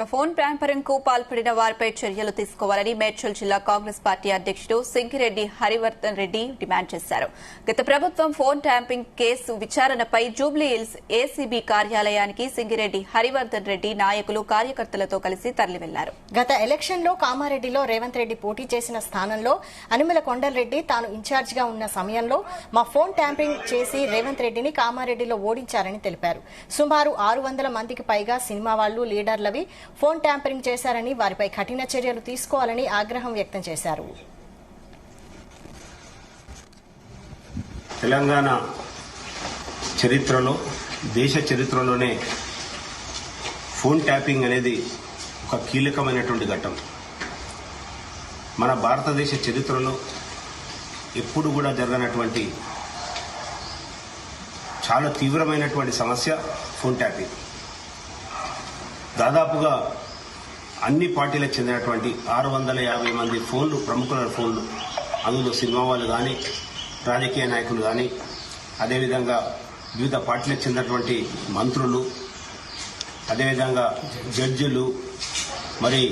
Phone tampering కు పాల్పడిన వారిపై చర్యలు తీసుకోవాలని మేడ్చల్ జిల్లా కాంగ్రెస్ పార్టీ అధ్యక్షుడు సింగిరెడ్డి హరివర్ధన్ రెడ్డి డిమాండ్ చేశారు. గత ప్రభుత్వం ఫోన్ ట్యాంపింగ్ కేసు విచారణపై జూబ్లీహిల్స్ ఏసీబీ కార్యాలయానికి సింగిరెడ్డి హరివర్ధన్ రెడ్డి నాయకులు కార్యకర్తలతో కలిసి తరలి వెళ్లారు. గత ఎలక్షన్లో కామారెడ్డిలో రేవంత్ రెడ్డి పోటీ చేసిన స్థానంలో అనుమల కొండలరెడ్డి తాను ఇన్ఛార్జిగా ఉన్న సమయంలో మా ఫోన్ ట్యాంపింగ్ చేసి రేవంత్ రెడ్డిని కామారెడ్డిలో ఓడించారని తెలిపారు. సుమారు 600 మందికి పైగా సినిమా వాళ్లు, లీడర్లవి ఫోన్ ట్యాంపరింగ్ చేశారని వారిపై కఠిన చర్యలు తీసుకోవాలని ఆగ్రహం వ్యక్తం చేశారు. తెలంగాణ చరిత్రలో, దేశ చరిత్రలోనే ఫోన్ ట్యాపింగ్ అనేది ఒక కీలకమైనటువంటి ఘట్టం. మన భారతదేశ చరిత్రలో ఎప్పుడు కూడా జరగనటువంటి చాలా తీవ్రమైనటువంటి సమస్య ఫోన్ ట్యాపింగ్. దాదాపుగా అన్ని పార్టీలకు చెందినటువంటి 650 మంది ఫోన్లు, ప్రముఖుల ఫోన్లు, అందులో సినిమా వాళ్ళు కానీ, రాజకీయ నాయకులు కానీ, అదేవిధంగా వివిధ పార్టీలకు చెందినటువంటి మంత్రులు, అదేవిధంగా జడ్జిలు, మరి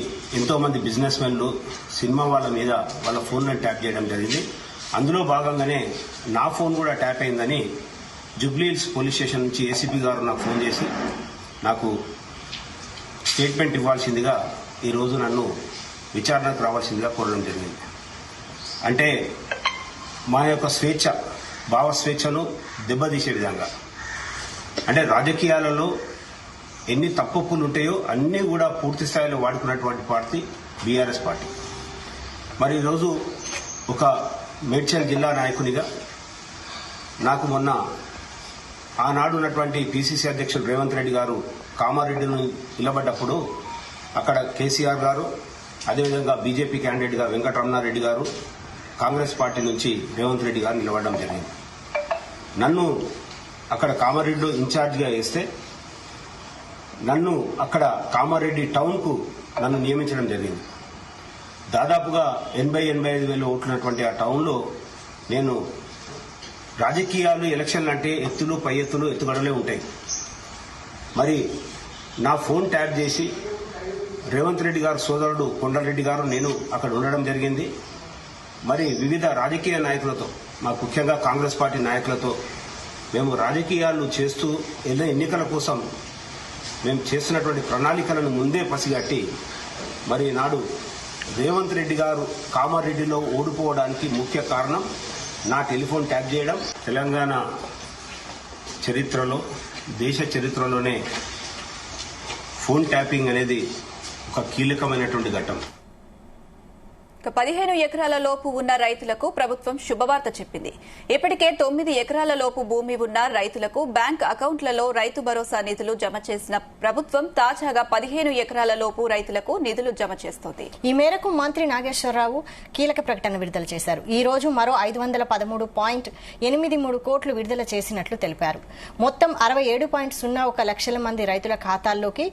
ఎంతోమంది బిజినెస్ మెన్లు సినిమా వాళ్ళ మీద వాళ్ళ ఫోన్లను ట్యాప్ చేయడం జరిగింది. అందులో భాగంగానే నా ఫోన్ కూడా ట్యాప్ అయిందని జూబ్లీహిల్స్ పోలీస్ స్టేషన్ నుంచి ఏసీపీ గారు నాకు ఫోన్ చేసి నాకు స్టేట్మెంట్ ఇవ్వాల్సిందిగా ఈరోజు నన్ను విచారణకు రావాల్సిందిగా కోరడం జరిగింది. అంటే మా యొక్క స్వేచ్ఛ, భావ స్వేచ్ఛను దెబ్బతీసే విధంగా, అంటే రాజకీయాలలో ఎన్ని తప్పులు ఉంటాయో అన్నీ కూడా పూర్తి స్థాయిలో వాడుకున్నటువంటి పార్టీ బీఆర్ఎస్ పార్టీ. మరి ఈరోజు ఒక మేడ్చల్ జిల్లా నాయకునిగా నాకు మొన్న ఆనాడు ఉన్నటువంటి పీసీసీ అధ్యక్షుడు రేవంత్ రెడ్డి గారు కామారెడ్డిని నిలబడ్డప్పుడు అక్కడ కేసీఆర్ గారు, అదేవిధంగా బీజేపీ క్యాండిడేట్గా వెంకటరమణారెడ్డి గారు, కాంగ్రెస్ పార్టీ నుంచి రేవంత్ రెడ్డి గారు నిలబడడం జరిగింది. నన్ను అక్కడ కామారెడ్డిలో ఇన్ఛార్జిగా వేస్తే నన్ను అక్కడ కామారెడ్డి టౌన్కు నన్ను నియమించడం జరిగింది. దాదాపుగా 80-85 వేలు ఓట్లున్నటువంటి ఆ టౌన్లో నేను రాజకీయాలు, ఎలక్షన్లు అంటే ఎత్తులు, పై ఎత్తులు, ఎత్తుగడలే ఉంటాయి. మరి నా ఫోన్ ట్యాప్ చేసి రేవంత్ రెడ్డి గారు సోదరుడు కొండలరెడ్డి గారు, నేను అక్కడ ఉండడం జరిగింది. మరి వివిధ రాజకీయ నాయకులతో, మాకు ముఖ్యంగా కాంగ్రెస్ పార్టీ నాయకులతో మేము రాజకీయాలు చేస్తూ ఎన్నికల కోసం మేము చేస్తున్నటువంటి ప్రణాళికలను ముందే పసిగట్టి మరి నాడు రేవంత్ రెడ్డి గారు కామారెడ్డిలో ఓడిపోవడానికి ముఖ్య కారణం నా టెలిఫోన్ ట్యాప్ చేయడం. తెలంగాణ చరిత్రలో, దేశ చరిత్రలోనే ఫోన్ ట్యాపింగ్ అనేది ఒక కీలకమైనటువంటి ఘట్టం. 15 ఎకరాల లోపు ఉన్న రైతులకు ప్రభుత్వం శుభవార్త చెప్పింది. ఇప్పటికే 9 ఎకరాల లోపు భూమి ఉన్న రైతులకు బ్యాంక్ అకౌంట్లలో రైతు భరోసా నిధులు జమ చేసిన ప్రభుత్వం తాజాగా 15 ఎకరాల లోపు రైతులకు నిధులు జమ చేస్తోంది. ఈ మేరకు మంత్రి నాగేశ్వరరావు కీలక ప్రకటన విడుదల చేశారు. ఈ రోజు మరో 513.83 కోట్లు విడుదల చేసినట్లు తెలిపారు. మొత్తం 67.01 లక్షల మంది రైతుల ఖాతాల్లోకి